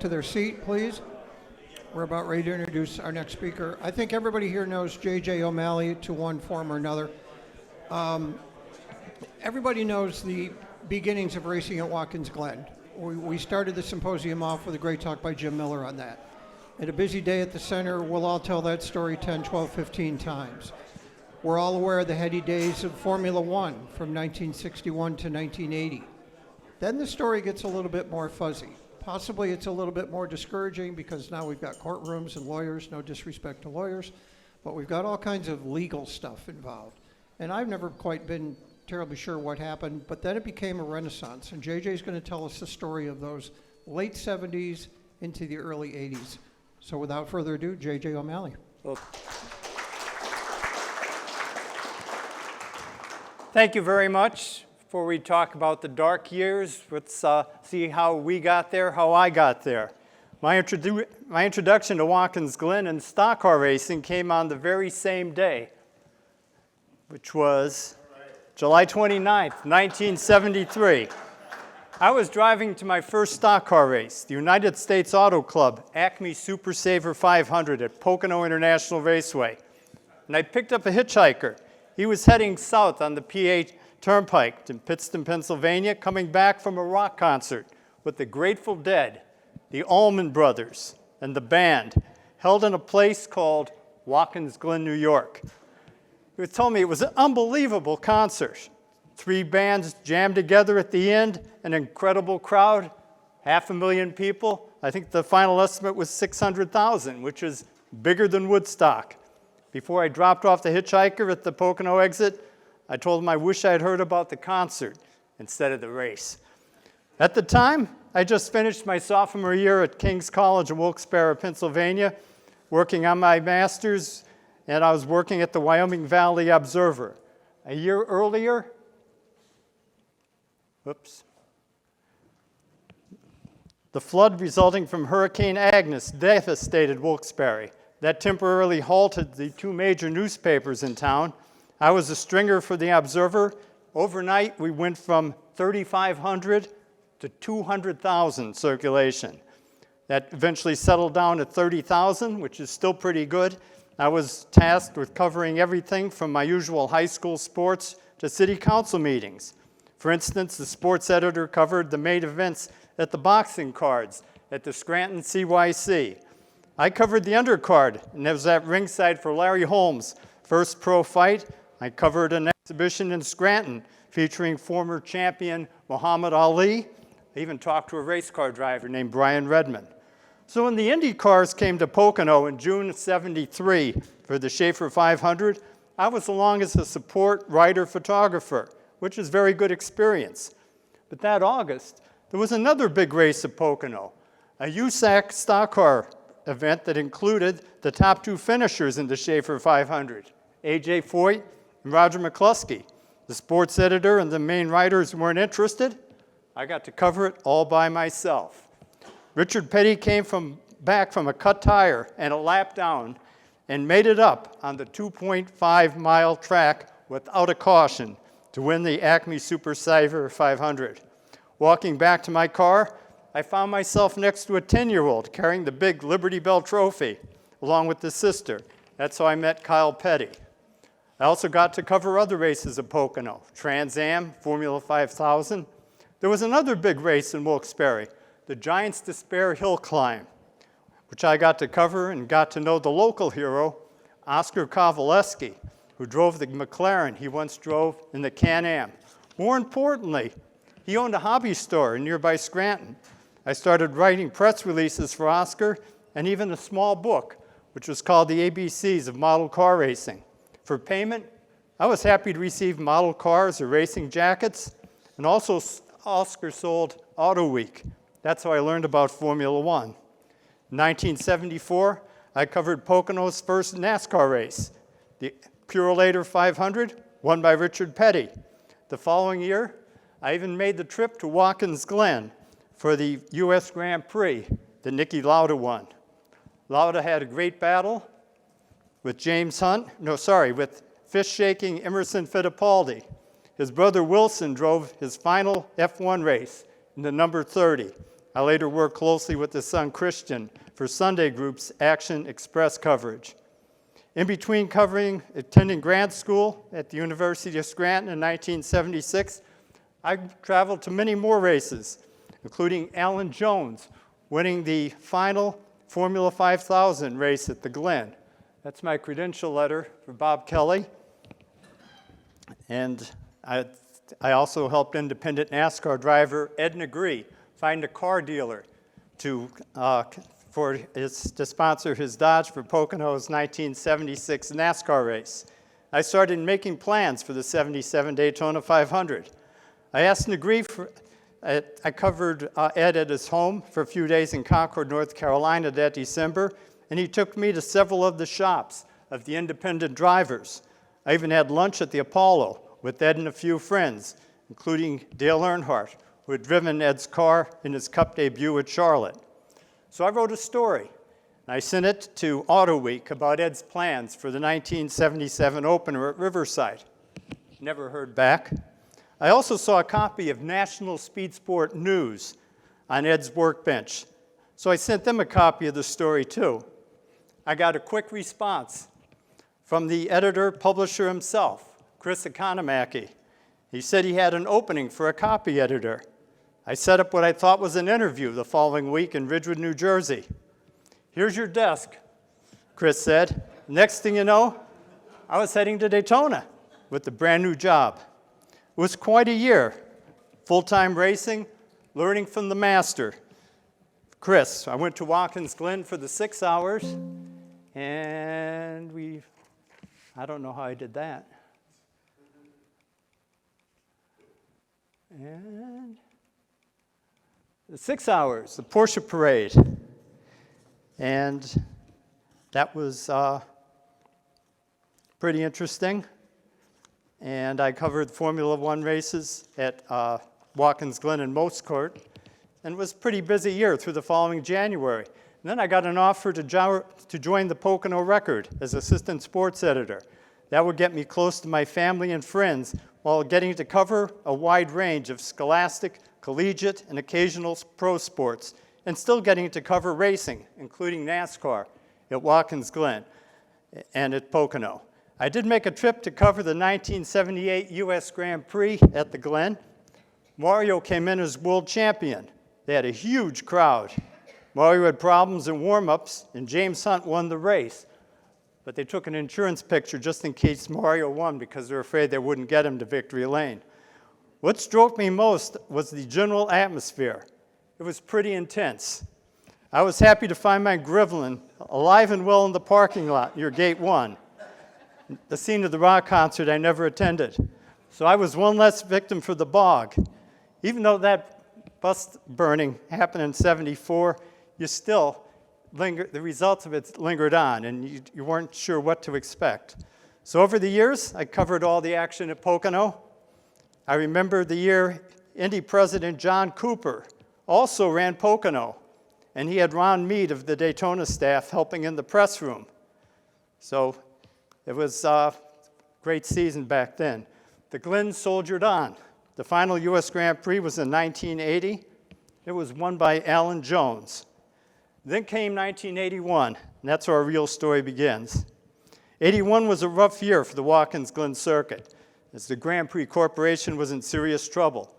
to their seat, please. We're about ready to introduce our next speaker. I think everybody here knows J.J. O'Malley to one form or another. Everybody knows the beginnings of racing at Watkins Glen. We started the symposium off with a great talk by Jim Miller on that. At a busy day at the center, we'll all tell that story 10, 12, 15 times. We're all aware of the heady days of Formula One from 1961 to 1980. Then the story gets a little bit more fuzzy. Possibly it's a little bit more discouraging because now we've got courtrooms and lawyers, no disrespect to lawyers, but we've got all kinds of legal stuff involved. And I've never quite been terribly sure what happened, but then it became a renaissance. And JJ's going to tell us the story of those late 70s into the early 80s. So without further ado, J.J. O'Malley. Well, thank you very much. Before we talk about the dark years, let's see how we got there, how I got there. My introduction to Watkins Glen and stock car racing came on the very same day, which was July 29th, 1973. I was driving to my first stock car race, the United States Auto Club Acme Super Saver 500 at Pocono International Raceway. And I picked up a hitchhiker. He was heading south on the PA Turnpike in Pittston, Pennsylvania, coming back from a rock concert with the Grateful Dead, the Allman Brothers, and the band, held in a place called Watkins Glen, New York. He told me it was an unbelievable concert. 3 bands jammed together at the end, an incredible crowd, 500,000 people. I think the final estimate was 600,000, which is bigger than Woodstock. Before I dropped off the hitchhiker at the Pocono exit, I told him I wish I'd heard about the concert instead of the race. At the time, I just finished my sophomore year at King's College in Wilkes-Barre, Pennsylvania, working on my master's, and I was working at the Wyoming Valley Observer. A year earlier, the flood resulting from Hurricane Agnes devastated Wilkes-Barre. That temporarily halted the 2 major newspapers in town. I was a stringer for the Observer. Overnight, we went from 3,500 to 200,000 circulation. That eventually settled down at 30,000, which is still pretty good. I was tasked with covering everything from my usual high school sports to city council meetings. For instance, the sports editor covered the main events at the boxing cards at the Scranton CYC. I covered the undercard, and I was at ringside for Larry Holmes' first pro fight. I covered an exhibition in Scranton featuring former champion Muhammad Ali. I even talked to a race car driver named Brian Redmond. So when the Indy cars came to Pocono in June of '73 for the Schaefer 500, I was along as a support writer-photographer, which is very good experience. But that August, there was another big race at Pocono, a USAC stock car event that included the top 2 finishers in the Schaefer 500, A.J. Foyt and Roger McCluskey. The sports editor and the main writers weren't interested. I got to cover it all by myself. Richard Petty came back from a cut tire and a lap down and made it up on the 2.5-mile track without a caution to win the Acme Super Saver 500. Walking back to my car, I found myself next to a 10-year-old carrying the big Liberty Bell trophy, along with his sister. That's how I met Kyle Petty. I also got to cover other races at Pocono, Trans Am, Formula 5000. There was another big race in Wilkes-Barre, the Giants Despair Hill Climb, which I got to cover and got to know the local hero, Oscar Kovaleski, who drove the McLaren he once drove in the Can-Am. More importantly, he owned a hobby store in nearby Scranton. I started writing press releases for Oscar and even a small book, which was called The ABCs of Model Car Racing. For payment, I was happy to receive model cars or racing jackets, and also Oscar sold Auto Week. That's how I learned about Formula One. In 1974, I covered Pocono's first NASCAR race, the Purolator 500, won by Richard Petty. The following year, I even made the trip to Watkins Glen for the U.S. Grand Prix that Niki Lauda won. Lauda had a great battle with with fist-shaking Emerson Fittipaldi. His brother Wilson drove his final F1 race in the number 30. I later worked closely with his son Christian for Sunday Group's Action Express coverage. In between attending grad school at the University of Scranton in 1976, I traveled to many more races, including Alan Jones winning the final Formula 5000 race at the Glen. That's my credential letter for Bob Kelly. And I also helped independent NASCAR driver Ed Negree find a car dealer to sponsor his Dodge for Pocono's 1976 NASCAR race. I started making plans for the 77 Daytona 500. I asked Negree I covered Ed at his home for a few days in Concord, North Carolina that December, and he took me to several of the shops of the independent drivers. I even had lunch at the Apollo with Ed and a few friends, including Dale Earnhardt, who had driven Ed's car in his Cup debut at Charlotte. So I wrote a story, and I sent it to Auto Week about Ed's plans for the 1977 opener at Riverside. Never heard back. I also saw a copy of National Speed Sport News on Ed's workbench, so I sent them a copy of the story too. I got a quick response from the editor-publisher himself, Chris Economaki. He said he had an opening for a copy editor. I set up what I thought was an interview the following week in Ridgewood, New Jersey. "Here's your desk," Chris said. Next thing you know, I was heading to Daytona with a brand new job. It was quite a year, full-time racing, learning from the master, Chris. I went to Watkins Glen for the 6 hours, and I don't know how I did that. And the 6 hours, the Porsche Parade. And that was pretty interesting. And I covered Formula One races at Watkins Glen and Motescourt, and it was a pretty busy year through the following January. And then I got an offer to join the Pocono Record as assistant sports editor. That would get me close to my family and friends while getting to cover a wide range of scholastic, collegiate, and occasional pro sports, and still getting to cover racing, including NASCAR at Watkins Glen and at Pocono. I did make a trip to cover the 1978 U.S. Grand Prix at the Glen. Mario came in as world champion. They had a huge crowd. Mario had problems in warm-ups, and James Hunt won the race. But they took an insurance picture just in case Mario won because they were afraid they wouldn't get him to victory lane. What struck me most was the general atmosphere. It was pretty intense. I was happy to find my Grivlin alive and well in the parking lot near Gate 1. The scene of the rock concert I never attended. So I was one less victim for the bog. Even though that bus burning happened in '74, the results of it lingered on, and you weren't sure what to expect. So over the years, I covered all the action at Pocono. I remember the year Indy President John Cooper also ran Pocono, and he had Ron Mead of the Daytona staff helping in the press room. So it was a great season back then. The Glen soldiered on. The final U.S. Grand Prix was in 1980. It was won by Alan Jones. Then came 1981, and that's where our real story begins. '81 was a rough year for the Watkins Glen circuit, as the Grand Prix Corporation was in serious trouble.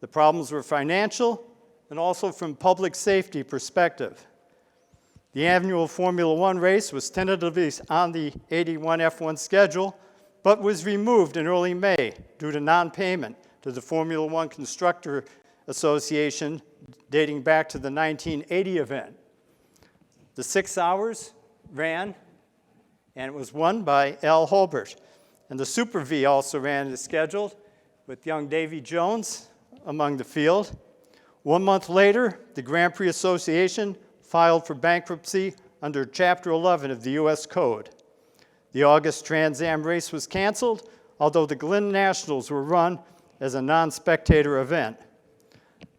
The problems were financial and also from public safety perspective. The annual Formula One race was tentatively on the '81 F1 schedule, but was removed in early May due to non-payment to the Formula One Constructor Association dating back to the 1980 event. The 6 hours ran, and it was won by Al Holbert. And the Super V also ran as scheduled, with young Davy Jones among the field. 1 month later, the Grand Prix Association filed for bankruptcy under Chapter 11 of the U.S. Code. The August Trans Am race was canceled, although the Glen Nationals were run as a non-spectator event.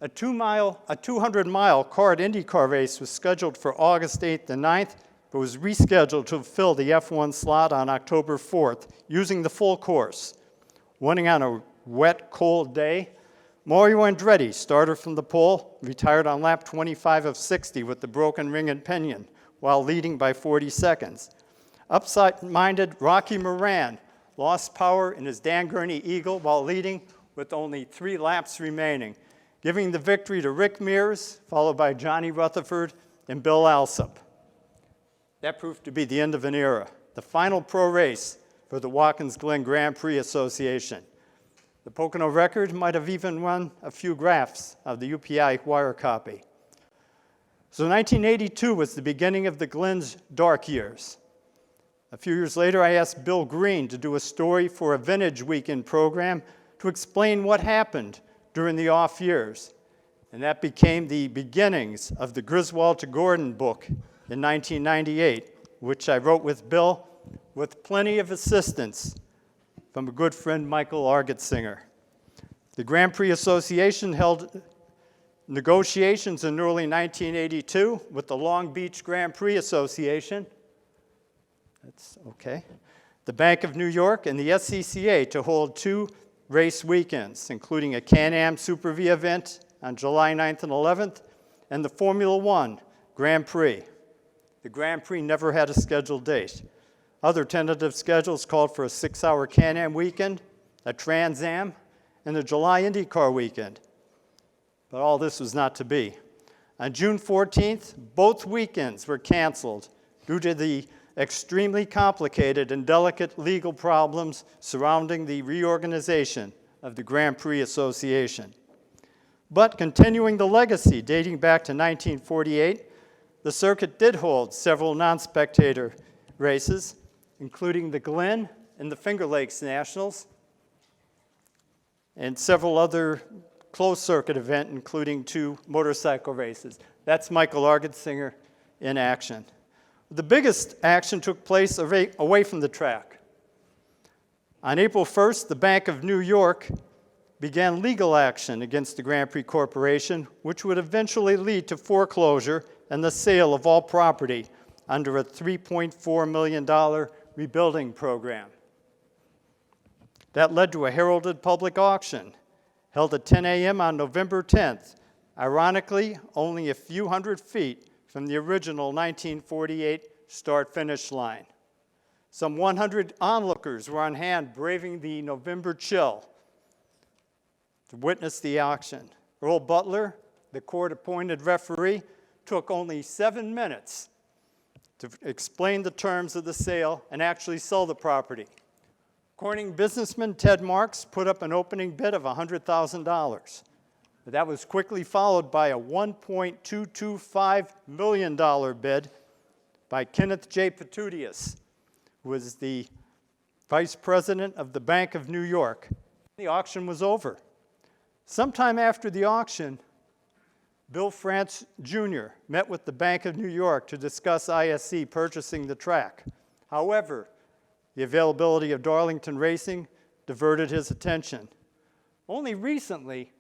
A 200-mile CART IndyCar race was scheduled for August 8th and 9th, but was rescheduled to fill the F1 slot on October 4th, using the full course. Winning on a wet, cold day Mario Andretti, starter from the pole, retired on lap 25 of 60 with the broken ring and pinion while leading by 40 seconds. Upside-minded Rocky Moran lost power in his Dan Gurney Eagle while leading with only 3 laps remaining, giving the victory to Rick Mears, followed by Johnny Rutherford and Bill Alsop. That proved to be the end of an era, the final pro race for the Watkins Glen Grand Prix Association. The Pocono Record might have even run a few graphs of the UPI wire copy. So 1982 was the beginning of the Glen's dark years. A few years later, I asked Bill Green to do a story for a Vintage Weekend program to explain what happened during the off years. And that became the beginnings of the Griswold to Gordon book in 1998, which I wrote with Bill with plenty of assistance from a good friend, Michael Argetsinger. The Grand Prix Association held negotiations in early 1982 with the Long Beach Grand Prix Association. That's okay. The Bank of New York and the SCCA to hold 2 race weekends, including a Can-Am Super V event on July 9th and 11th, and the Formula One Grand Prix. The Grand Prix never had a scheduled date. Other tentative schedules called for a 6-hour Can-Am weekend, a Trans Am, and a July IndyCar weekend. But all this was not to be. On June 14th, both weekends were canceled due to the extremely complicated and delicate legal problems surrounding the reorganization of the Grand Prix Association. But continuing the legacy dating back to 1948, the circuit did hold several non-spectator races, including the Glen and the Finger Lakes Nationals, and several other closed circuit events, including 2 motorcycle races. That's Michael Argetsinger in action. The biggest action took place away from the track. On April 1st, the Bank of New York began legal action against the Grand Prix Corporation, which would eventually lead to foreclosure and the sale of all property under a $3.4 million rebuilding program. That led to a heralded public auction held at 10 a.m. on November 10th, ironically only a few hundred feet from the original 1948 start-finish line. Some 100 onlookers were on hand braving the November chill to witness the auction. Earl Butler, the court-appointed referee, took only 7 minutes to explain the terms of the sale and actually sell the property. Corning businessman Ted Marks put up an opening bid of $100,000. That was quickly followed by a $1.225 million bid by Kenneth J. Petutius, who was the vice president of the Bank of New York. The auction was over. Sometime after the auction, Bill France Jr. met with the Bank of New York to discuss ISC purchasing the track. However, the availability of Darlington Racing diverted his attention. Only recently,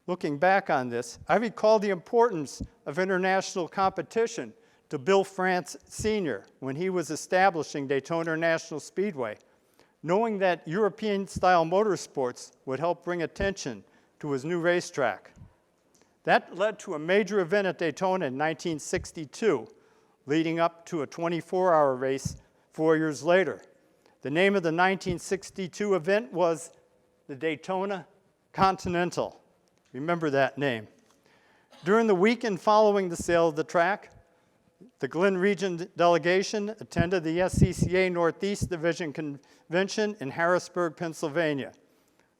looking back on this, I recall the importance of international competition to Bill France Sr. when he was establishing Daytona International Speedway, knowing that European-style motorsports would help bring attention to his new racetrack. That led to a major event at Daytona in 1962, leading up to a 24-hour race 4 years later. The name of the 1962 event was the Daytona Continental. Remember that name. During the weekend following the sale of the track, the Glen Region delegation attended the SCCA Northeast Division Convention in Harrisburg, Pennsylvania.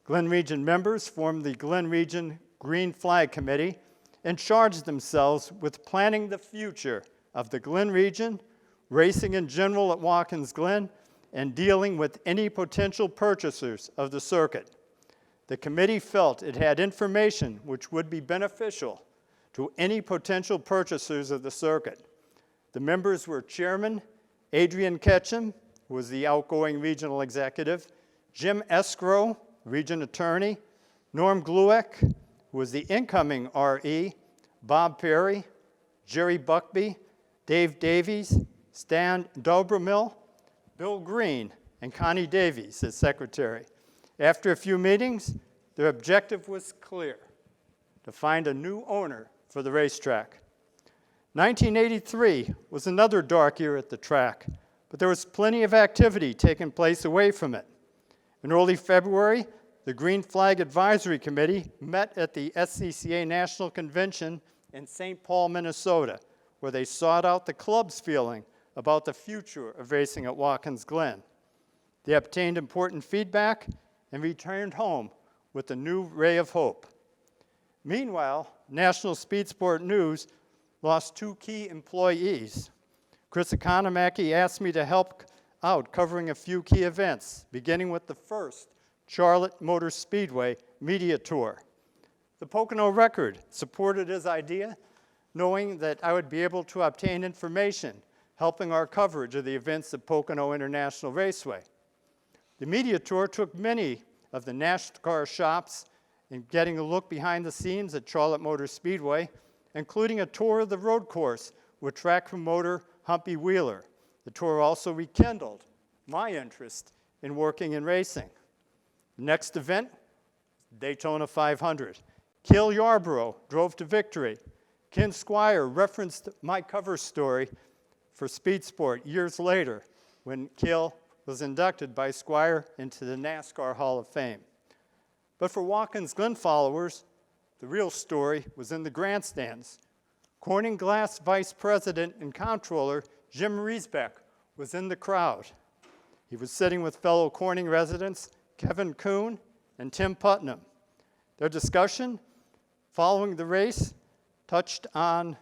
Glen Region members formed the Glen Region Green Flag Committee and charged themselves with planning the future of the Glen Region, racing in general at Watkins Glen, and dealing with any potential purchasers of the circuit. The committee felt it had information which would be beneficial to any potential purchasers of the circuit. The members were Chairman Adrian Ketchum, who was the outgoing regional executive, Jim Escrow, region attorney, Norm Glueck, who was the incoming RE, Bob Perry, Jerry Buckby, Dave Davies, Stan Dobramill, Bill Green, and Connie Davies as secretary. After a few meetings, their objective was clear: to find a new owner for the racetrack. 1983 was another dark year at the track, but there was plenty of activity taking place away from it. In early February, the Green Flag Advisory Committee met at the SCCA National Convention in St. Paul, Minnesota, where they sought out the club's feeling about the future of racing at Watkins Glen. They obtained important feedback and returned home with a new ray of hope. Meanwhile, National Speed Sport News lost two key employees. Chris Economaki asked me to help out covering a few key events, beginning with the first Charlotte Motor Speedway media tour. The Pocono Record supported his idea, knowing that I would be able to obtain information, helping our coverage of the events at Pocono International Raceway. The media tour took many of the NASCAR shops in getting a look behind the scenes at Charlotte Motor Speedway, including a tour of the road course with track promoter Humpy Wheeler. The tour also rekindled my interest in working in racing. The next event, Daytona 500. Cale Yarborough drove to victory. Ken Squire referenced my cover story for Speed Sport years later when Cale was inducted by Squire into the NASCAR Hall of Fame. But for Watkins Glen followers, the real story was in the grandstands. Corning Glass Vice President and Comptroller Jim Riesbeck was in the crowd. He was sitting with fellow Corning residents Kevin Kuhn and Tim Putnam. Their discussion following the race touched on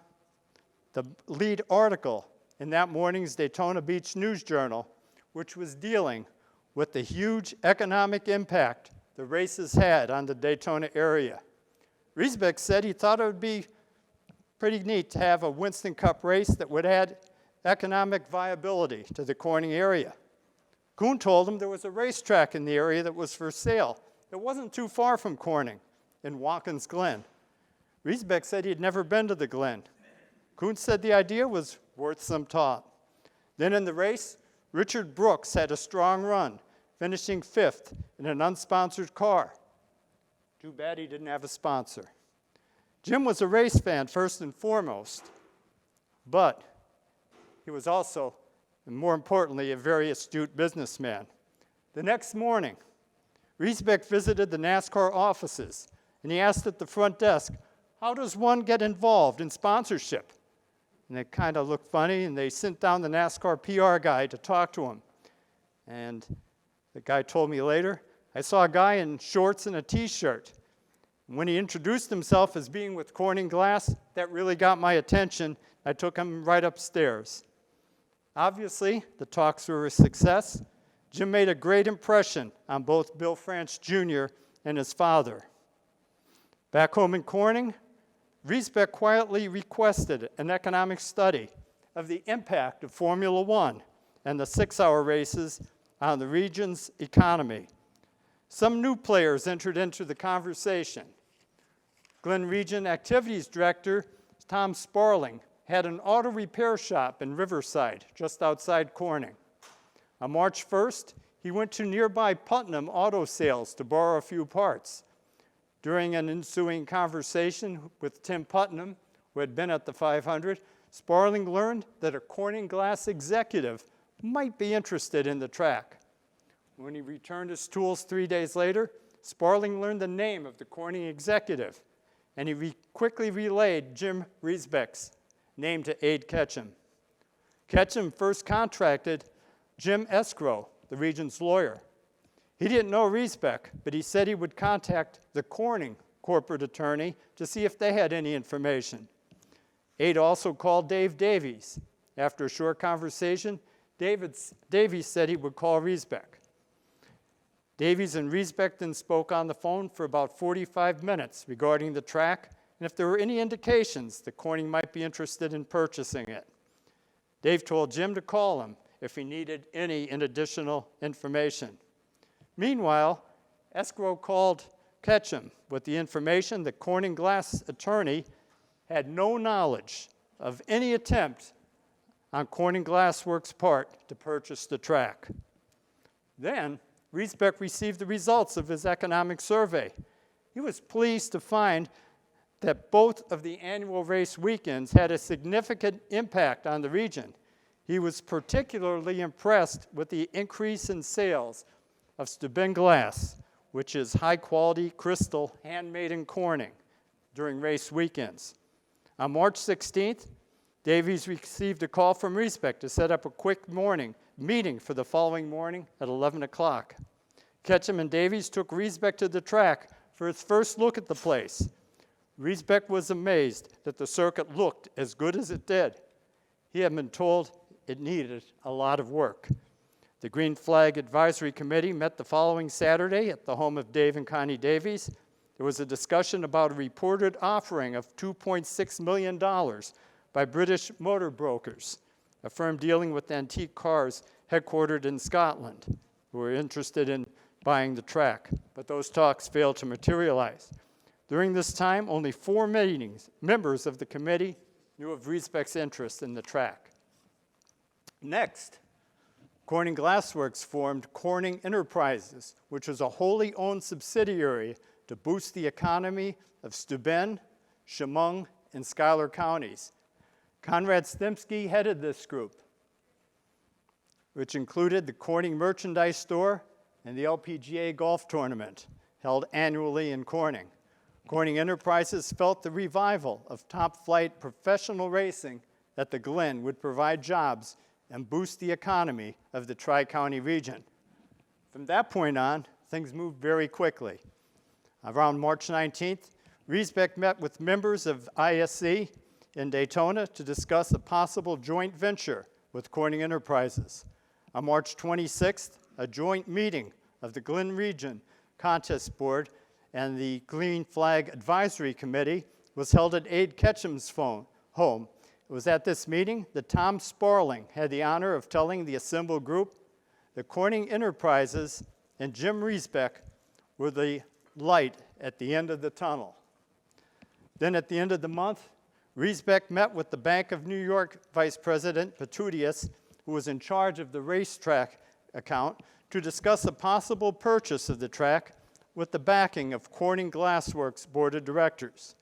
the lead article in that morning's Daytona Beach News Journal, which was dealing with the huge economic impact the races had on the Daytona area. Riesbeck said he thought it would be pretty neat to have a Winston Cup race that would add economic viability to the Corning area. Kuhn told him there was a racetrack in the area that was for sale. It wasn't too far from Corning, in Watkins Glen. Riesbeck said he had never been to the Glen. Kuhn said the idea was worth some thought. Then in the race, Richard Brooks had a strong run, finishing 5th in an unsponsored car. Too bad he didn't have a sponsor. Jim was a race fan first and foremost, but he was also, and more importantly, a very astute businessman. The next morning, Riesbeck visited the NASCAR offices, and he asked at the front desk, how does one get involved in sponsorship? And they kind of looked funny, and they sent down the NASCAR PR guy to talk to him. And the guy told me later, I saw a guy in shorts and a t-shirt. When he introduced himself as being with Corning Glass, that really got my attention. I took him right upstairs. Obviously, the talks were a success. Jim made a great impression on both Bill France Jr. and his father. Back home in Corning, Riesbeck quietly requested an economic study of the impact of Formula One and the 6-hour races on the region's economy. Some new players entered into the conversation. Glen Region Activities Director Tom Sparling had an auto repair shop in Riverside, just outside Corning. On March 1st, he went to nearby Putnam Auto Sales to borrow a few parts. During an ensuing conversation with Tim Putnam, who had been at the 500, Sparling learned that a Corning Glass executive might be interested in the track. When he returned his tools 3 days later, Sparling learned the name of the Corning executive, and he quickly relayed Jim Riesbeck's name to Abe Ketchum. Ketchum first contracted Jim Escrow, the region's lawyer. He didn't know Riesbeck, but he said he would contact the Corning corporate attorney to see if they had any information. Abe also called Dave Davies. After a short conversation, Davies said he would call Riesbeck. Davies and Riesbeck then spoke on the phone for about 45 minutes regarding the track and if there were any indications that Corning might be interested in purchasing it. Dave told Jim to call him if he needed any additional information. Meanwhile, Escrow called Ketchum with the information that Corning Glass attorney had no knowledge of any attempt on Corning Glass Works' part to purchase the track. Then, Riesbeck received the results of his economic survey. He was pleased to find that both of the annual race weekends had a significant impact on the region. He was particularly impressed with the increase in sales of Steuben glass, which is high-quality crystal handmade in Corning, during race weekends. On March 16th, Davies received a call from Riesbeck to set up a quick morning meeting for the following morning at 11 o'clock. Ketchum and Davies took Riesbeck to the track for his first look at the place. Riesbeck was amazed that the circuit looked as good as it did. He had been told it needed a lot of work. The Green Flag Advisory Committee met the following Saturday at the home of Dave and Connie Davies. There was a discussion about a reported offering of $2.6 million by British motor brokers, a firm dealing with antique cars headquartered in Scotland, who were interested in buying the track, but those talks failed to materialize. During this time, only 4 members of the committee knew of Riesbeck's interest in the track. Next, Corning Glassworks formed Corning Enterprises, which was a wholly owned subsidiary to boost the economy of Steuben, Chemung, and Schuyler counties. Conrad Stimsky headed this group, which included the Corning Merchandise Store and the LPGA golf tournament held annually in Corning. Corning Enterprises felt the revival of top-flight professional racing at the Glen would provide jobs and boost the economy of the Tri-County region. From that point on, things moved very quickly. Around March 19th, Riesbeck met with members of ISC in Daytona to discuss a possible joint venture with Corning Enterprises. On March 26th, a joint meeting of the Glen Region Contest Board and the Green Flag Advisory Committee was held at Abe Ketchum's home. It was at this meeting that Tom Sparling had the honor of telling the assembled group that Corning Enterprises and Jim Riesbeck were the light at the end of the tunnel. Then at the end of the month, Riesbeck met with the Bank of New York Vice President Petutius, who was in charge of the racetrack account, to discuss a possible purchase of the track with the backing of Corning Glassworks Board of Directors.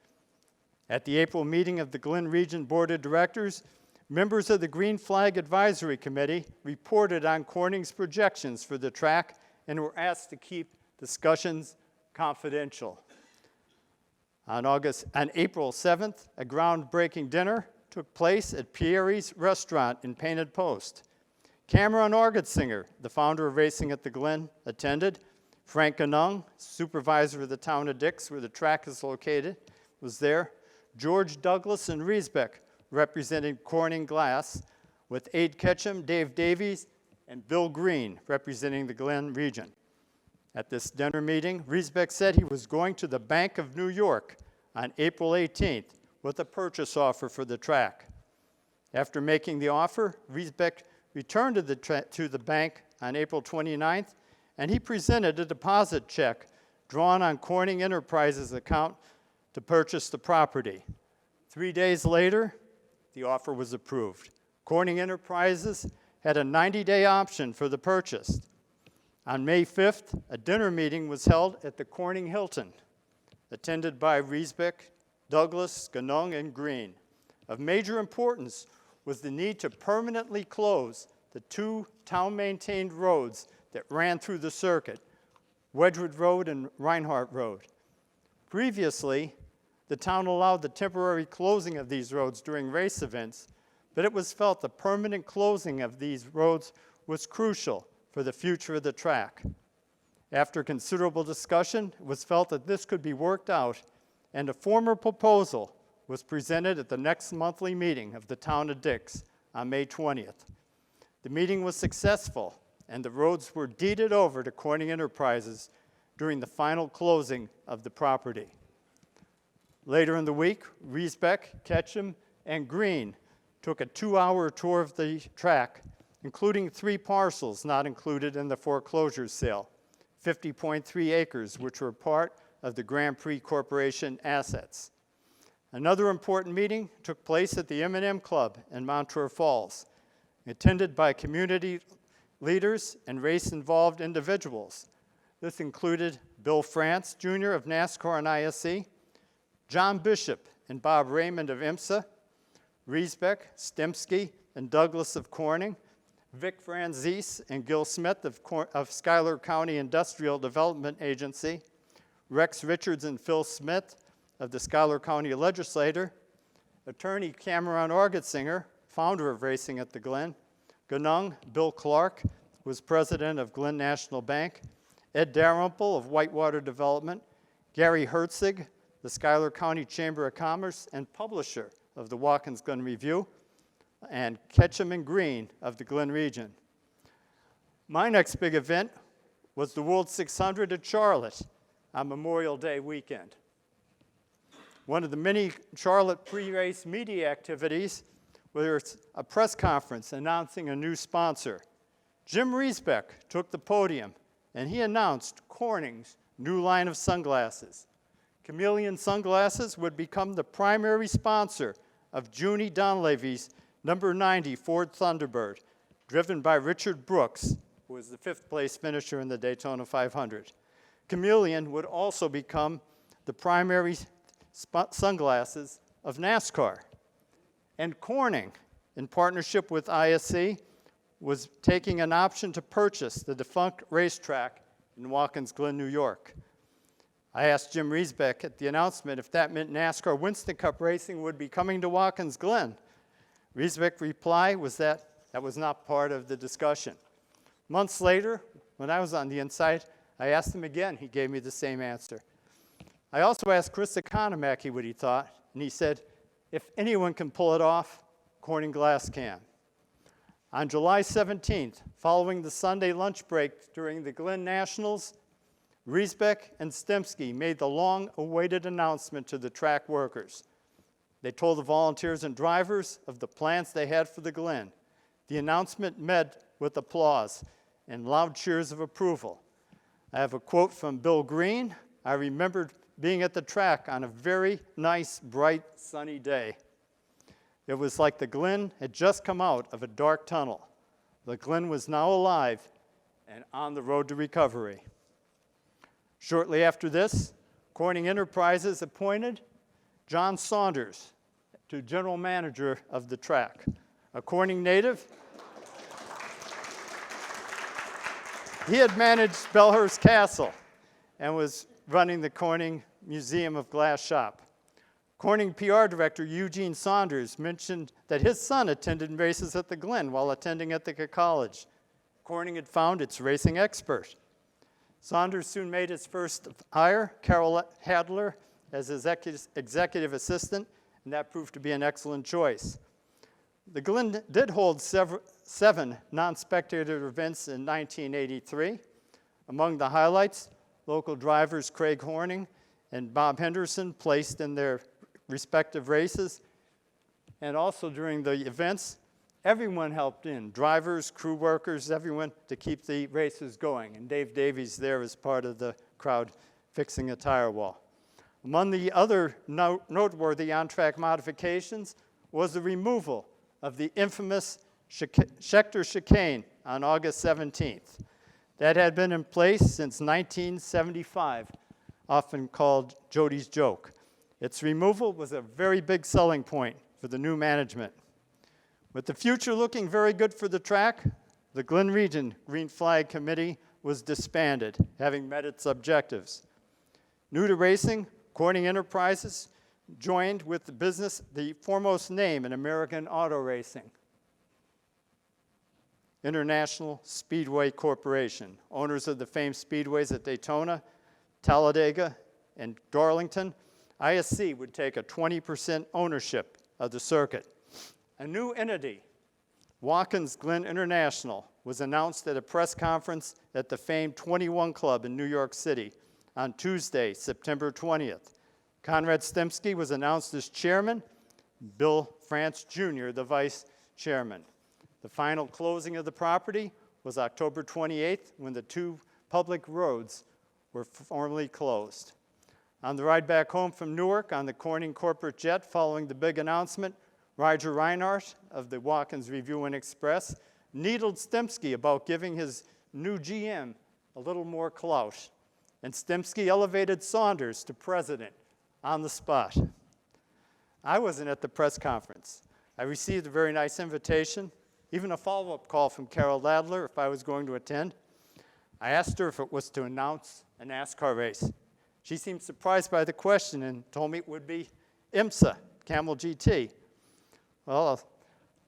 At the April meeting of the Glen Region Board of Directors, members of the Green Flag Advisory Committee reported on Corning's projections for the track and were asked to keep discussions confidential. On April 7th, a groundbreaking dinner took place at Pierre's Restaurant in Painted Post. Cameron Argetsinger, the founder of Racing at the Glen, attended. Frank Ganung, supervisor of the town of Dix, where the track is located, was there. George Douglas and Riesbeck represented Corning Glass, with Abe Ketchum, Dave Davies, and Bill Green representing the Glen region. At this dinner meeting, Riesbeck said he was going to the Bank of New York on April 18th with a purchase offer for the track. After making the offer, Riesbeck returned to the bank on April 29th, and he presented a deposit check drawn on Corning Enterprises' account to purchase the property. 3 days later, the offer was approved. Corning Enterprises had a 90-day option for the purchase. On May 5th, a dinner meeting was held at the Corning Hilton, attended by Riesbeck, Douglas, Ganung, and Green. Of major importance was the need to permanently close the 2 town-maintained roads that ran through the circuit, Wedgwood Road and Reinhardt Road. Previously, the town allowed the temporary closing of these roads during race events, but it was felt the permanent closing of these roads was crucial for the future of the track. After considerable discussion, it was felt that this could be worked out, and a formal proposal was presented at the next monthly meeting of the town of Dix on May 20th. The meeting was successful, and the roads were deeded over to Corning Enterprises during the final closing of the property. Later in the week, Riesbeck, Ketchum, and Green took a 2-hour tour of the track, including 3 parcels not included in the foreclosure sale, 50.3 acres, which were part of the Grand Prix Corporation assets. Another important meeting took place at the M&M Club in Montour Falls, attended by community leaders and race-involved individuals. This included Bill France, Jr. of NASCAR and ISC, John Bishop and Bob Raymond of IMSA, Riesbeck, Stemsky, and Douglas of Corning, Vic Franzese and Gil Smith of Schuyler County Industrial Development Agency, Rex Richards and Phil Smith of the Schuyler County Legislature, attorney Cameron Orgetsinger, founder of Racing at the Glen, Ganung, Bill Clark, who was president of Glen National Bank, Ed Dalrymple of Whitewater Development, Gary Herzig, the Schuyler County Chamber of Commerce and publisher of the Watkins Glen Review, and Ketchum and Green of the Glen region. My next big event was the World 600 at Charlotte on Memorial Day weekend. One of the many Charlotte pre-race media activities was a press conference announcing a new sponsor. Jim Riesbeck took the podium and he announced Corning's new line of sunglasses. Chameleon sunglasses would become the primary sponsor of Junie Donlevy's number 90 Ford Thunderbird, driven by Richard Brooks, who was the 5th place finisher in the Daytona 500. Chameleon would also become the primary sunglasses of NASCAR. And Corning, in partnership with ISC, was taking an option to purchase the defunct racetrack in Watkins Glen, New York. I asked Jim Riesbeck at the announcement if that meant NASCAR Winston Cup racing would be coming to Watkins Glen. Riesbeck's reply was that was not part of the discussion. Months later, when I was on the inside, I asked him again. He gave me the same answer. I also asked Chris Economaki what he thought, and he said, if anyone can pull it off, Corning Glass can. On July 17th, following the Sunday lunch break during the Glen Nationals, Riesbeck and Stemsky made the long-awaited announcement to the track workers. They told the volunteers and drivers of the plans they had for the Glen. The announcement met with applause and loud cheers of approval. I have a quote from Bill Green. I remembered being at the track on a very nice, bright, sunny day. It was like the Glen had just come out of a dark tunnel. The Glen was now alive and on the road to recovery. Shortly after this, Corning Enterprises appointed John Saunders to general manager of the track. A Corning native, he had managed Belhurst Castle and was running the Corning Museum of Glass shop. Corning PR director Eugene Saunders mentioned that his son attended races at the Glen while attending Ithaca College. Corning had found its racing expert. Saunders soon made his first hire, Carol Hadler, as his executive assistant, and that proved to be an excellent choice. The Glen did hold seven non-spectator events in 1983. Among the highlights, local drivers Craig Horning and Bob Henderson placed in their respective races. And also during the events, everyone helped in, drivers, crew workers, everyone, to keep the races going. And Dave Davies there as part of the crowd fixing a tire wall. Among the other noteworthy on-track modifications was the removal of the infamous Schechter chicane on August 17th. That had been in place since 1975, often called Jody's Joke. Its removal was a very big selling point for the new management. With the future looking very good for the track, the Glen Region Green Flag Committee was disbanded, having met its objectives. New to racing, Corning Enterprises joined with the business, the foremost name in American auto racing, International Speedway Corporation, owners of the famed speedways at Daytona, Talladega, and Darlington. ISC would take a 20% ownership of the circuit. A new entity, Watkins Glen International, was announced at a press conference at the famed 21 Club in New York City on Tuesday, September 20th. Conrad Stemsky was announced as chairman, Bill France Jr., the vice chairman. The final closing of the property was October 28th, when the two public roads were formally closed. On the ride back home from Newark on the Corning corporate jet following the big announcement, Roger Reinhardt of the Watkins Review and Express needled Stemsky about giving his new GM a little more clout. And Stemsky elevated Saunders to president on the spot. I wasn't at the press conference. I received a very nice invitation, even a follow-up call from Carol Ladler if I was going to attend. I asked her if it was to announce a NASCAR race. She seemed surprised by the question and told me it would be IMSA, Camel GT. Well,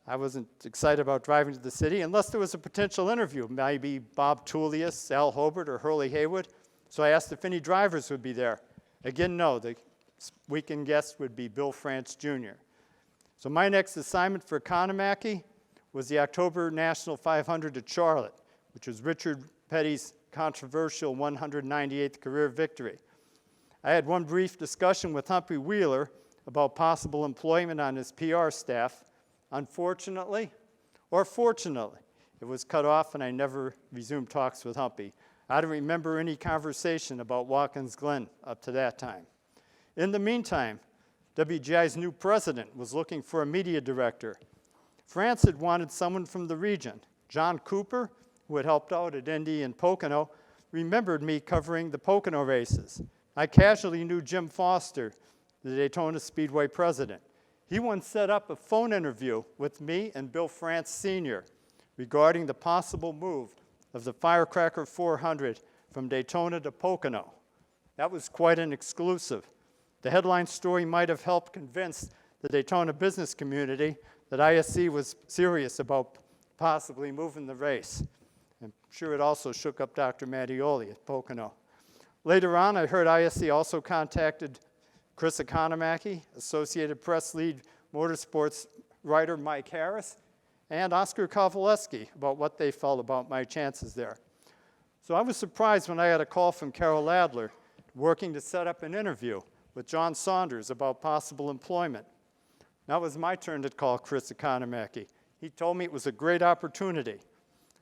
I wasn't excited about driving to the city unless there was a potential interview, maybe Bob Tullius, Al Hobart, or Hurley Haywood. So I asked if any drivers would be there. Again, no, the weekend guest would be Bill France Jr. So my next assignment for Economaki was the October National 500 at Charlotte, which was Richard Petty's controversial 198th career victory. I had one brief discussion with Humphrey Wheeler about possible employment on his PR staff. Unfortunately, or fortunately, it was cut off and I never resumed talks with Humpy. I don't remember any conversation about Watkins Glen up to that time. In the meantime, WGI's new president was looking for a media director. France had wanted someone from the region. John Cooper, who had helped out at Indy and Pocono, remembered me covering the Pocono races. I casually knew Jim Foster, the Daytona Speedway president. He once set up a phone interview with me and Bill France Sr. regarding the possible move of the Firecracker 400 from Daytona to Pocono. That was quite an exclusive. The headline story might have helped convince the Daytona business community that ISC was serious about possibly moving the race. I'm sure it also shook up Dr. Mattioli at Pocono. Later on, I heard ISC also contacted Chris Economaki, Associated Press lead motorsports writer Mike Harris, and Oscar Kowaleski about what they felt about my chances there. So I was surprised when I got a call from Carol Ladler working to set up an interview with John Saunders about possible employment. Now it was my turn to call Chris Economaki. He told me it was a great opportunity.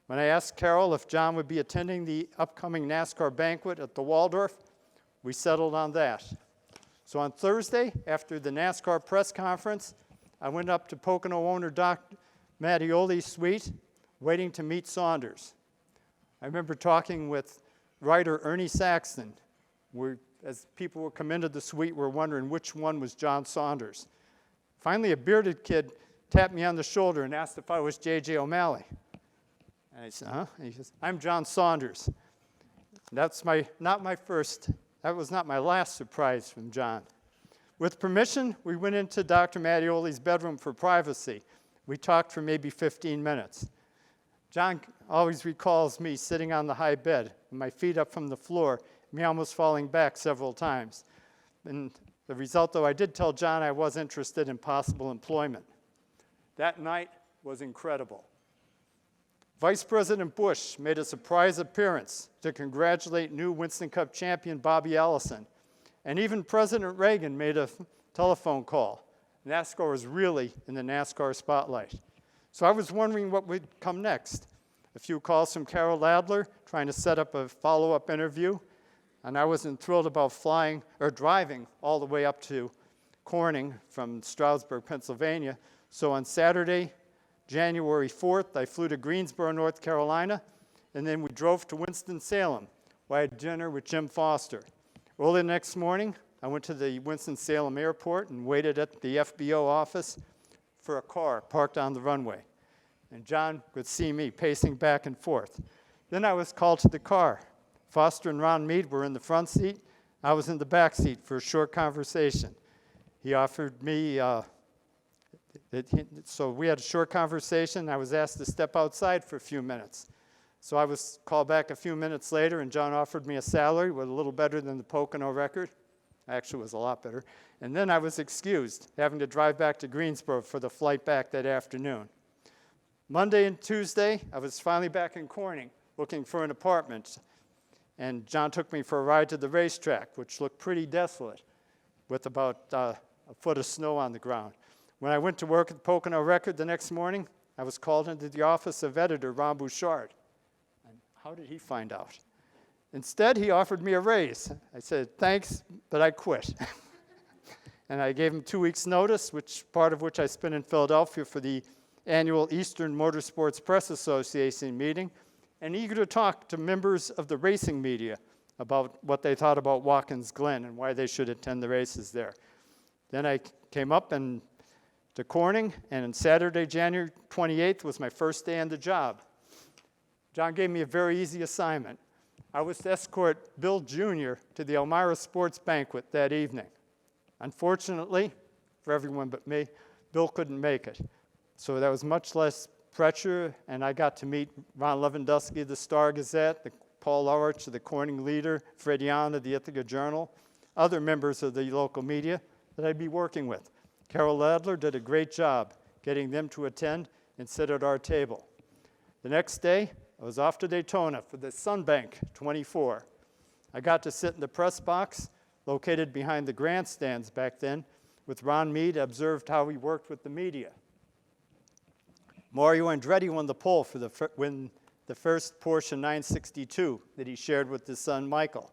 When I asked Carol if John would be attending the upcoming NASCAR banquet at the Waldorf, we settled on that. So on Thursday, after the NASCAR press conference, I went up to Pocono owner Dr. Mattioli's suite, waiting to meet Saunders. I remember talking with writer Ernie Saxton. As people would come into the suite, we're wondering which one was John Saunders. Finally, a bearded kid tapped me on the shoulder and asked if I was J.J. O'Malley. And I said, huh? And he says, I'm John Saunders. That was not my last surprise from John. With permission, we went into Dr. Mattioli's bedroom for privacy. We talked for maybe 15 minutes. John always recalls me sitting on the high bed, my feet up from the floor, me almost falling back several times. And the result, though, I did tell John I was interested in possible employment. That night was incredible. Vice President Bush made a surprise appearance to congratulate new Winston Cup champion Bobby Allison. And even President Reagan made a telephone call. NASCAR was really in the NASCAR spotlight. So I was wondering what would come next. A few calls from Carol Ladler trying to set up a follow-up interview. And I wasn't thrilled about driving all the way up to Corning from Stroudsburg, Pennsylvania. So on Saturday, January 4th, I flew to Greensboro, North Carolina, and then we drove to Winston-Salem, where I had dinner with Jim Foster. Early the next morning, I went to the Winston-Salem airport and waited at the FBO office for a car parked on the runway. And John could see me pacing back and forth. Then I was called to the car. Foster and Ron Mead were in the front seat. I was in the back seat for a short conversation. He offered me, so we had a short conversation. I was asked to step outside for a few minutes. So I was called back a few minutes later, and John offered me a salary with a little better than the Pocono Record. Actually, it was a lot better. And then I was excused, having to drive back to Greensboro for the flight back that afternoon. Monday and Tuesday, I was finally back in Corning looking for an apartment. And John took me for a ride to the racetrack, which looked pretty desolate, with about a foot of snow on the ground. When I went to work at the Pocono Record the next morning, I was called into the office of editor Ron Bouchard. And how did he find out? Instead, he offered me a raise. I said, thanks, but I quit. And I gave him 2 weeks' notice, part of which I spent in Philadelphia for the annual Eastern Motorsports Press Association meeting, and eager to talk to members of the racing media about what they thought about Watkins Glen and why they should attend the races there. Then I came up to Corning, and on Saturday, January 28th was my first day on the job. John gave me a very easy assignment. I was to escort Bill Jr. to the Elmira Sports Banquet that evening. Unfortunately, for everyone but me, Bill couldn't make it. So that was much less pressure, and I got to meet Ron Lewandowski of the Star-Gazette, Paul Ulrich of the Corning Leader, Fred Yan of the Ithaca Journal, other members of the local media that I'd be working with. Carol Adler did a great job getting them to attend and sit at our table. The next day, I was off to Daytona for the Sunbank 24. I got to sit in the press box located behind the grandstands back then with Ron Mead, observed how he worked with the media. Mario Andretti won the pole for the first Porsche 962 that he shared with his son Michael.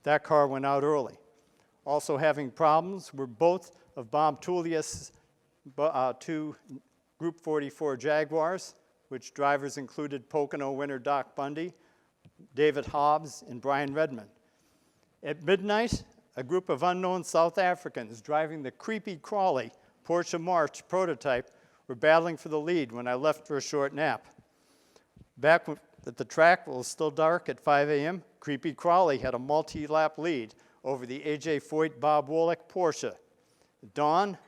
That car went out early. Also having problems were both of Bob Tullius' two Group 44 Jaguars, which drivers included Pocono winner Doc Bundy, David Hobbs, and Brian Redmond. At midnight, a group of unknown South Africans driving the creepy crawly Porsche March prototype were battling for the lead when I left for a short nap. Back at the track, it was still dark at 5 a.m., Creepy Crawly had a multi-lap lead over the A.J. Foyt Bob Woolek Porsche. At dawn,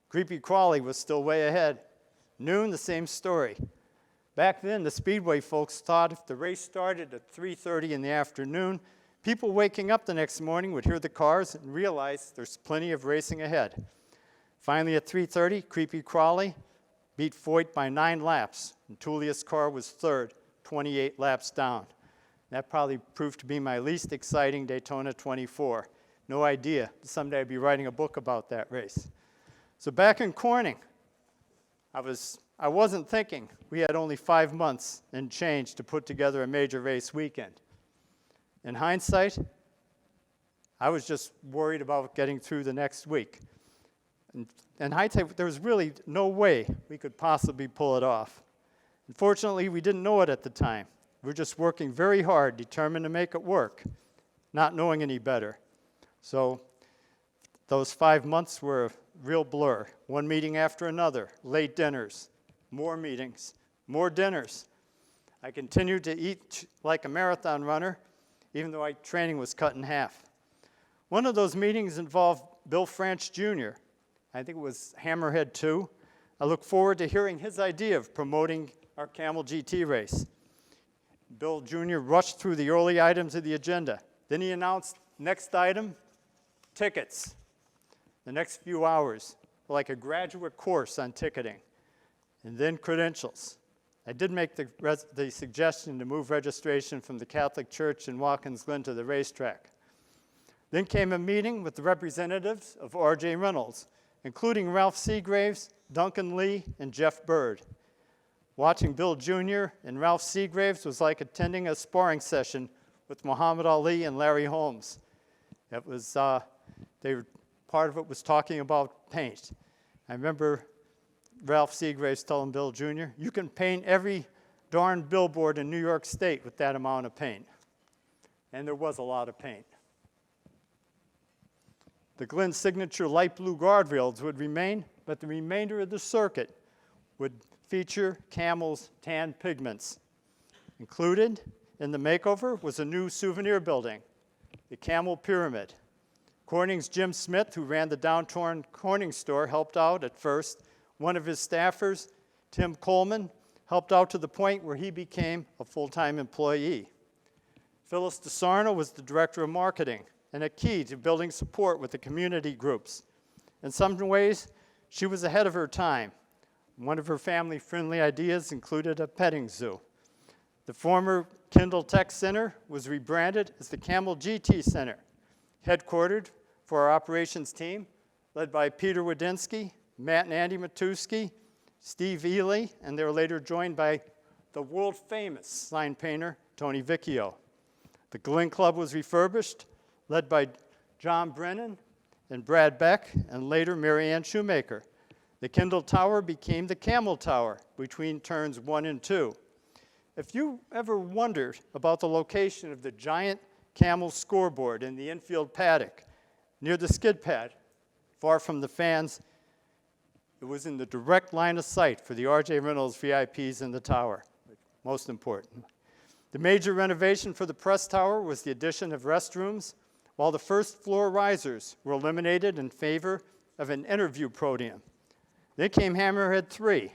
Creepy Crawly was still way ahead. Noon, the same story. Back then, the Speedway folks thought if the race started at 3:30 in the afternoon, people waking up the next morning would hear the cars and realize there's plenty of racing ahead. Finally, at 3:30, Creepy Crawly beat Foyt by 9 laps, and Tullius' car was third, 28 laps down. That probably proved to be my least exciting Daytona 24. No idea. Someday I'd be writing a book about that race. So back in Corning, I wasn't thinking we had only 5 months and change to put together a major race weekend. In hindsight, I was just worried about getting through the next week. In hindsight, there was really no way we could possibly pull it off. Unfortunately, we didn't know it at the time. We were just working very hard, determined to make it work, not knowing any better. So those 5 months were a real blur. One meeting after another, late dinners, more meetings, more dinners. I continued to eat like a marathon runner, even though my training was cut in half. One of those meetings involved Bill Franch Jr. I think it was Hammerhead 2. I look forward to hearing his idea of promoting our Camel GT race. Bill Jr. rushed through the early items of the agenda. Then he announced, next item, tickets. The next few hours were like a graduate course on ticketing. And then credentials. I did make the suggestion to move registration from the Catholic Church in Watkins Glen to the racetrack. Then came a meeting with the representatives of R.J. Reynolds, including Ralph Seagraves, Duncan Lee, and Jeff Bird. Watching Bill Jr. and Ralph Seagraves was like attending a sparring session with Muhammad Ali and Larry Holmes. It was, part of it was talking about paint. I remember Ralph Seagraves telling Bill Jr., you can paint every darn billboard in New York State with that amount of paint. And there was a lot of paint. The Glen signature light blue guardrails would remain, but the remainder of the circuit would feature Camel's tan pigments. Included in the makeover was a new souvenir building, the Camel Pyramid. Corning's Jim Smith, who ran the downtown Corning store, helped out at first. One of his staffers, Tim Coleman, helped out to the point where he became a full-time employee. Phyllis DeSarno was the director of marketing and a key to building support with the community groups. In some ways, she was ahead of her time. One of her family-friendly ideas included a petting zoo. The former Kindle Tech Center was rebranded as the Camel GT Center, headquartered for our operations team, led by Peter Wadinsky, Matt and Andy Matuski, Steve Ely, and they were later joined by the world-famous sign painter, Tony Vicchio. The Glen Club was refurbished, led by John Brennan and Brad Beck, and later Mary Ann Shoemaker. The Kindle Tower became the Camel Tower between turns 1 and 2. If you ever wondered about the location of the giant Camel scoreboard in the infield paddock near the skid pad, far from the fans. It was in the direct line of sight for the R.J. Reynolds VIPs in the tower, most important. The major renovation for the press tower was the addition of restrooms, while the first floor risers were eliminated in favor of an interview podium. Then came Hammerhead 3,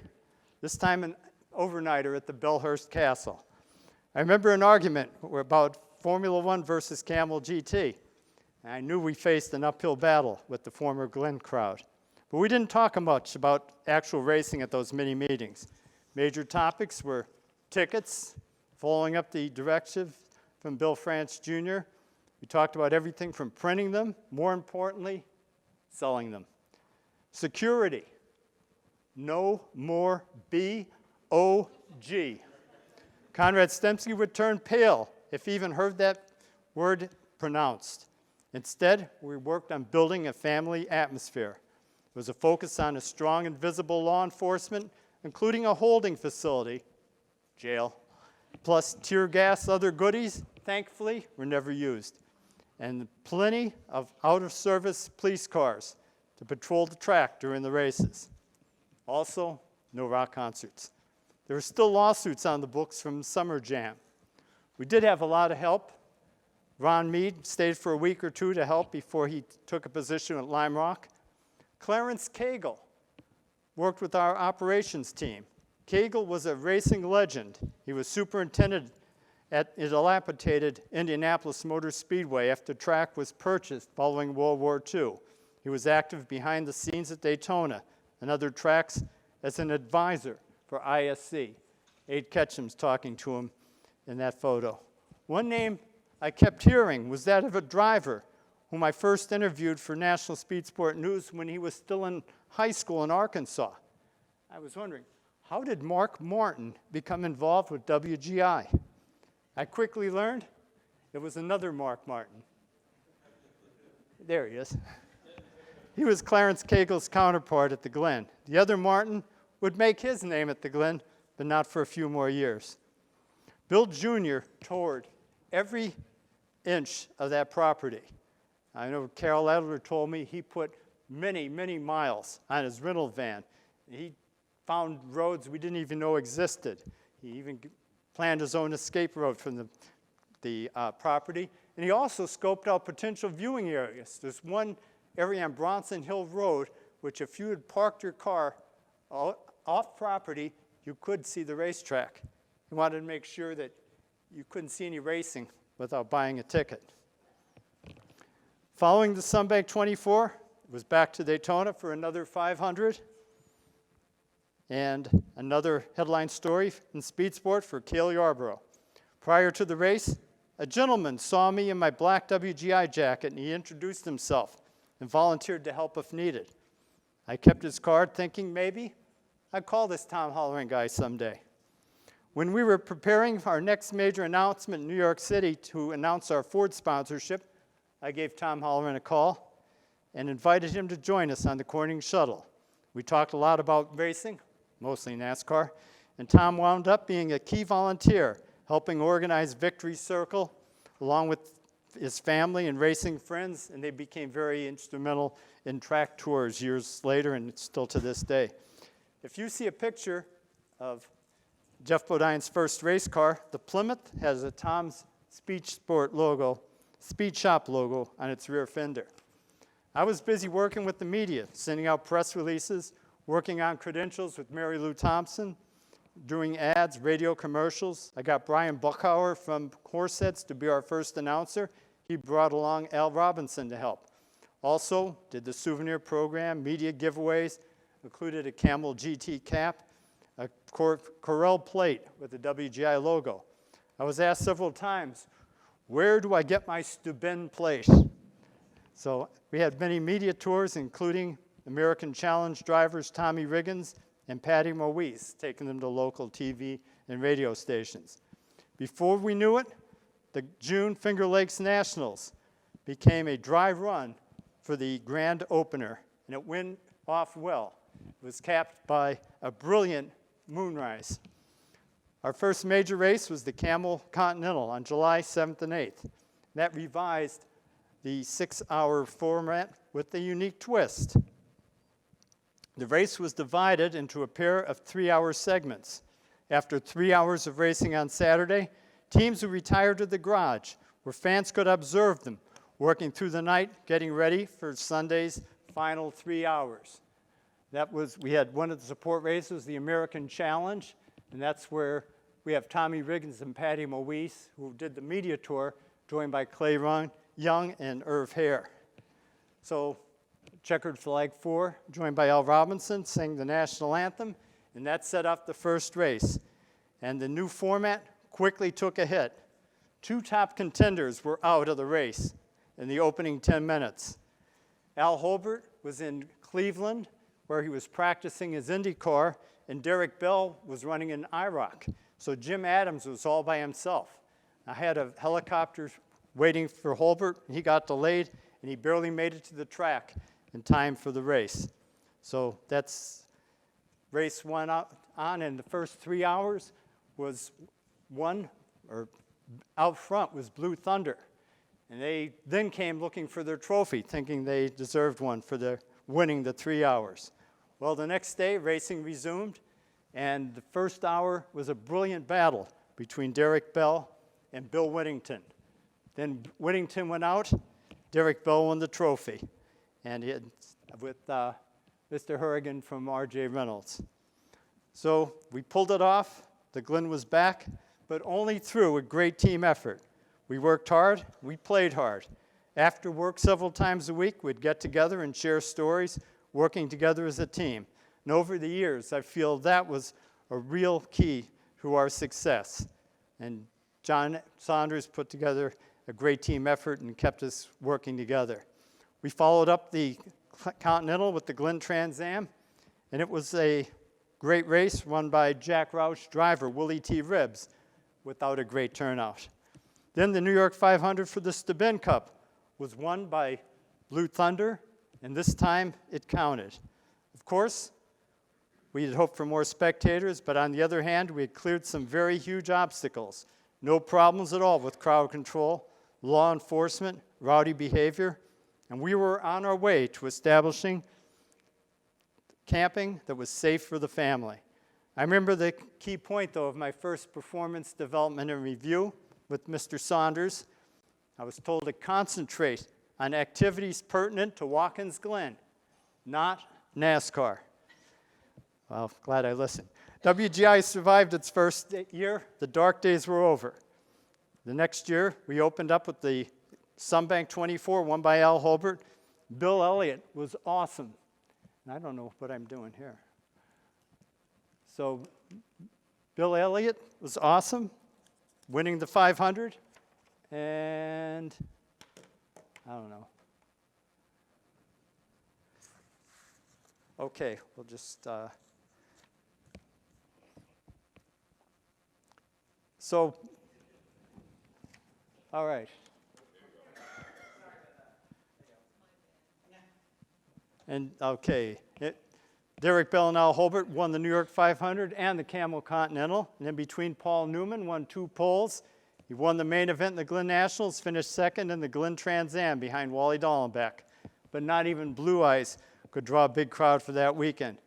this time an overnighter at the Bellhurst Castle. I remember an argument about Formula One versus Camel GT. And I knew we faced an uphill battle with the former Glen crowd. But we didn't talk much about actual racing at those mini meetings. Major topics were tickets, following up the directive from Bill France Jr. We talked about everything from printing them, more importantly, selling them. Security, no more B-O-G. Conrad Stemsky would turn pale if he even heard that word pronounced. Instead, we worked on building a family atmosphere. There was a focus on a strong and visible law enforcement, including a holding facility, jail, plus tear gas, other goodies, thankfully, were never used. And plenty of out-of-service police cars to patrol the track during the races. Also, no rock concerts. There were still lawsuits on the books from Summer Jam. We did have a lot of help. Ron Mead stayed for a week or two to help before he took a position at Lime Rock. Clarence Cagle worked with our operations team. Cagle was a racing legend. He was superintendent at a dilapidated Indianapolis Motor Speedway after the track was purchased following World War II. He was active behind the scenes at Daytona and other tracks as an advisor for ISC. Abe Ketchum's talking to him in that photo. One name I kept hearing was that of a driver whom I first interviewed for National Speed Sport News when he was still in high school in Arkansas. I was wondering, how did Mark Martin become involved with WGI? I quickly learned it was another Mark Martin. There he is. He was Clarence Cagle's counterpart at the Glen. The other Martin would make his name at the Glen, but not for a few more years. Bill Jr. toured every inch of that property. I know Carol Adler told me he put many, many miles on his rental van. He found roads we didn't even know existed. He even planned his own escape route from the property. And he also scoped out potential viewing areas. There's one area on Bronson Hill Road, which if you had parked your car off property, you could see the racetrack. He wanted to make sure that you couldn't see any racing without buying a ticket. Following the Sunbank 24, it was back to Daytona for another 500. And another headline story in Speed Sport for Cale Yarborough. Prior to the race, a gentleman saw me in my black WGI jacket and he introduced himself and volunteered to help if needed. I kept his card thinking maybe I'd call this Tom Holleran guy someday. When we were preparing our next major announcement in New York City to announce our Ford sponsorship, I gave Tom Holleran a call and invited him to join us on the Corning shuttle. We talked a lot about racing, mostly NASCAR, and Tom wound up being a key volunteer, helping organize Victory Circle along with his family and racing friends, and they became very instrumental in track tours years later and still to this day. If you see a picture of Jeff Bodine's first race car, the Plymouth has a Tom's Speed Sport logo, Speed Shop logo on its rear fender. I was busy working with the media, sending out press releases, working on credentials with Mary Lou Thompson, doing ads, radio commercials. I got Brian Buchauer from Horseheads to be our first announcer. He brought along Al Robinson to help. Also, did the souvenir program, media giveaways, included a Camel GT cap, a Corel plate with the WGI logo. I was asked several times, where do I get my Steuben plate? So we had many media tours, including American Challenge drivers Tommy Riggins and Patty Moise, taking them to local TV and radio stations. Before we knew it, the June Finger Lakes Nationals became a dry run for the grand opener, and it went off well. It was capped by a brilliant moonrise. Our first major race was the Camel Continental on July 7th and 8th. That revised the 6-hour format with a unique twist. The race was divided into a pair of 3-hour segments. After 3 hours of racing on Saturday, teams would retire to the garage where fans could observe them, working through the night, getting ready for Sunday's final 3 hours. We had one of the support races, the American Challenge, and that's where we have Tommy Riggins and Patty Moise, who did the media tour, joined by Clay Young and Irv Hare. So, checkered flag 4, joined by Al Robinson, sang the national anthem, and that set off the first race. And the new format quickly took a hit. 2 top contenders were out of the race in the opening 10 minutes. Al Holbert was in Cleveland, where he was practicing his Indy car, and Derek Bell was running in IROC. So Jim Adams was all by himself. I had a helicopter waiting for Holbert, and he got delayed, and he barely made it to the track in time for the race. So that's race 1 on, and the first 3 hours was out front was Blue Thunder. And they then came looking for their trophy, thinking they deserved one for their winning the 3 hours. Well, the next day, racing resumed, and the first hour was a brilliant battle between Derek Bell and Bill Whittington. Then Whittington went out, Derek Bell won the trophy, and with Mr. Hurrigan from R.J. Reynolds. So we pulled it off, the Glen was back, but only through a great team effort. We worked hard, we played hard. After work several times a week, we'd get together and share stories, working together as a team. And over the years, I feel that was a real key to our success. And John Saunders put together a great team effort and kept us working together. We followed up the Continental with the Glen Trans Am, and it was a great race run by Jack Roush driver Willie T. Ribbs without a great turnout. Then the New York 500 for the Steuben Cup was won by Blue Thunder, and this time it counted. Of course, we had hoped for more spectators, but on the other hand, we had cleared some very huge obstacles. No problems at all with crowd control, law enforcement, rowdy behavior, and we were on our way to establishing camping that was safe for the family. I remember the key point, though, of my first performance development and review with Mr. Saunders. I was told to concentrate on activities pertinent to Watkins Glen, not NASCAR. Well, glad I listened. WGI survived its first year. The dark days were over. The next year, we opened up with the Sunbank 24, won by Al Holbert. Bill Elliott was awesome. And I don't know what I'm doing here. So Bill Elliott was awesome, winning the 500. And I don't know. Okay, we'll just, all right. And okay, Derek Bell and Al Holbert won the New York 500 and the Camel Continental. And in between, Paul Newman won 2 poles. He won the main event in the Glen Nationals, finished second in the Glen Trans Am behind Wally Dallenbach. But not even Blue Eyes could draw a big crowd for that weekend.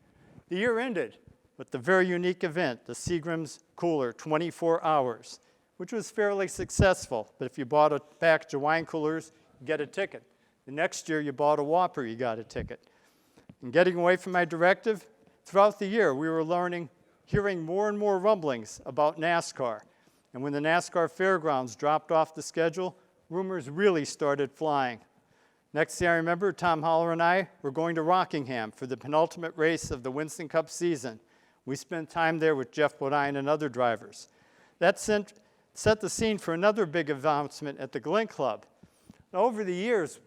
The year ended with the very unique event, the Seagram's Cooler 24 Hours, which was fairly successful. But if you bought a package of wine coolers, you get a ticket. The next year, you bought a Whopper, you got a ticket. And getting away from my directive, throughout the year, we were hearing more and more rumblings about NASCAR. And when the NASCAR Fairgrounds dropped off the schedule, rumors really started flying. Next thing I remember, Tom Holler and I were going to Rockingham for the penultimate race of the Winston Cup season. We spent time there with Jeff Bodine and other drivers. That set the scene for another big announcement at the Glen Club. Now, over the years,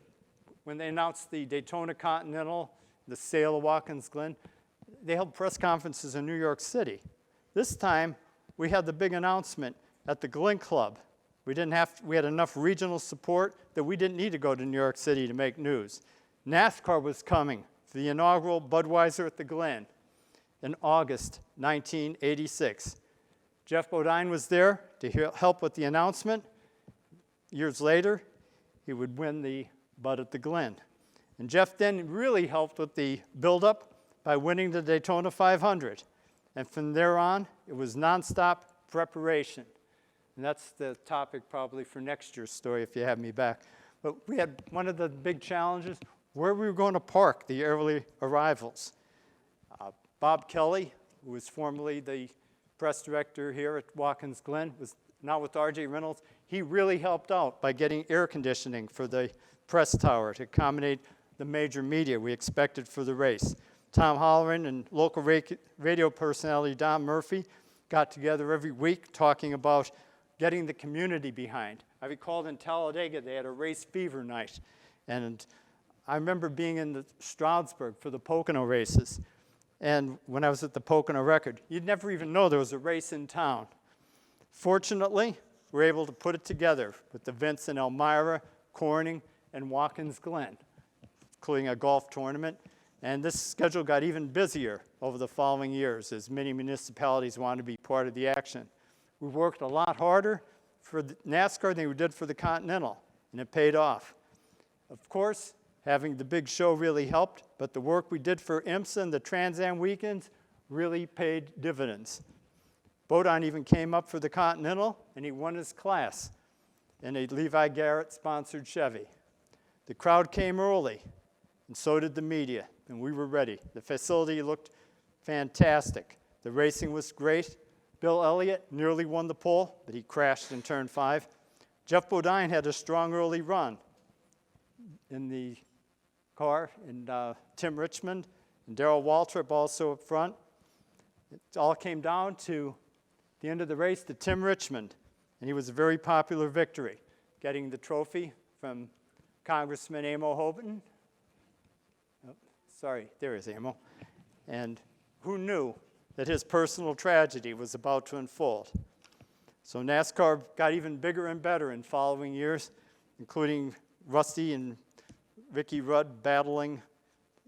when they announced the Daytona Continental, the sale of Watkins Glen, they held press conferences in New York City. This time, we had the big announcement at the Glen Club. We had enough regional support that we didn't need to go to New York City to make news. NASCAR was coming for the inaugural Budweiser at the Glen in August 1986. Jeff Bodine was there to help with the announcement. years later, he would win the Bud at the Glen. And Jeff then really helped with the buildup by winning the Daytona 500. And from there on, it was nonstop preparation. And that's the topic probably for next year's story if you have me back. But we had one of the big challenges, where we were going to park the early arrivals. Bob Kelly, who was formerly the press director here at Watkins Glen, was now with R.J. Reynolds. He really helped out by getting air conditioning for the press tower to accommodate the major media we expected for the race. Tom Holleran and local radio personality Don Murphy got together every week talking about getting the community behind. I recalled in Talladega they had a race fever night, and I remember being in the Stroudsburg for the Pocono races. And when I was at the Pocono Record, you'd never even know there was a race in town. Fortunately, we were able to put it together with events in Elmira, Corning, and Watkins Glen, including a golf tournament. And this schedule got even busier over the following years as many municipalities wanted to be part of the action. We worked a lot harder for the NASCAR than we did for the Continental, and it paid off. Of course, having the big show really helped, but the work we did for IMSA and the Trans Am weekends really paid dividends. Bodine even came up for the Continental, and he won his class in a Levi Garrett-sponsored Chevy. The crowd came early, and so did the media, and we were ready. The facility looked fantastic. The racing was great. Bill Elliott nearly won the pole, but he crashed in turn 5. Jeff Bodine had a strong early run in the car, and Tim Richmond and Darrell Waltrip also up front. It all came down to the end of the race to Tim Richmond, and he was a very popular victory, getting the trophy from Congressman Amo Hoban. Oh, sorry, there is Amo. And who knew that his personal tragedy was about to unfold? So NASCAR got even bigger and better in following years, including Rusty and Ricky Rudd battling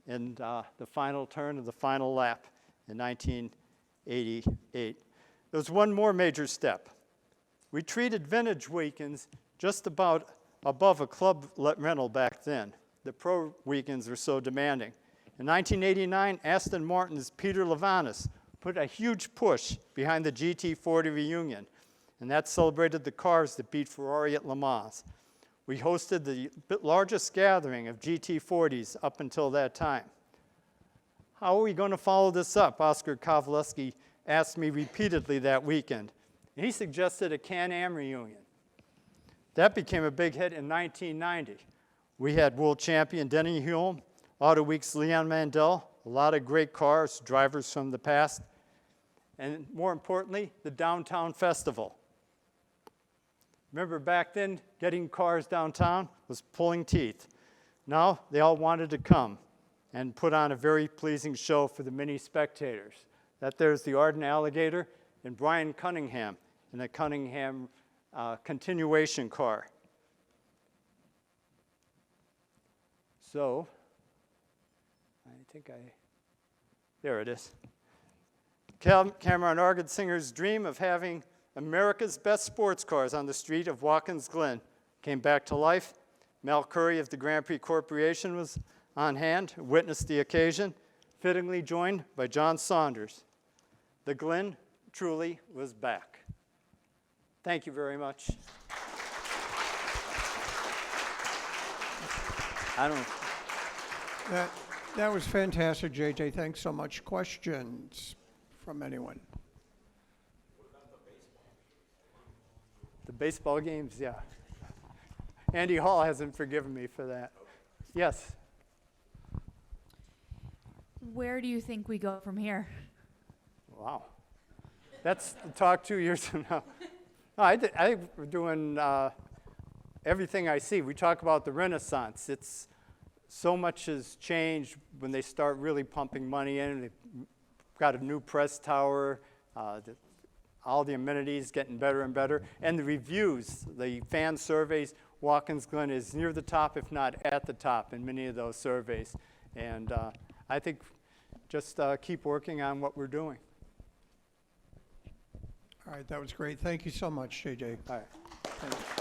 in the final turn of the final lap in 1988. There was one more major step. We treated vintage weekends just about above a club rental back then. The pro weekends were so demanding. In 1989, Aston Martin's Peter Levanis put a huge push behind the GT40 reunion, and that celebrated the cars that beat Ferrari at Le Mans. We hosted the largest gathering of GT40s up until that time. How are we going to follow this up? Oscar Kovaleski asked me repeatedly that weekend. And he suggested a Can-Am reunion. That became a big hit in 1990. We had world champion Denny Hulme, Auto Week's Leon Mandel, a lot of great cars, drivers from the past, and more importantly, the Downtown Festival. Remember back then, getting cars downtown was pulling teeth. Now they all wanted to come and put on a very pleasing show for the many spectators. That there's the Arden Alligator and Brian Cunningham in the Cunningham continuation car. So, there it is. Cameron Argetsinger's dream of having America's best sports cars on the street of Watkins Glen came back to life. Mel Curry of the Grand Prix Corporation was on hand, witnessed the occasion, fittingly joined by John Saunders. The Glen truly was back. Thank you very much. That was fantastic, JJ. Thanks so much. Questions from anyone? The baseball games, yeah. Andy Hall hasn't forgiven me for that. Yes. Where do you think we go from here? Wow. That's the talk 2 years from now. No, I think we're doing everything I see. We talk about the Renaissance. It's so much has changed when they start really pumping money in. They've got a new press tower, all the amenities getting better and better. And the reviews, the fan surveys, Watkins Glen is near the top, if not at the top in many of those surveys. And I think just keep working on what we're doing. All right, that was great. Thank you so much, JJ. All right. Thank you.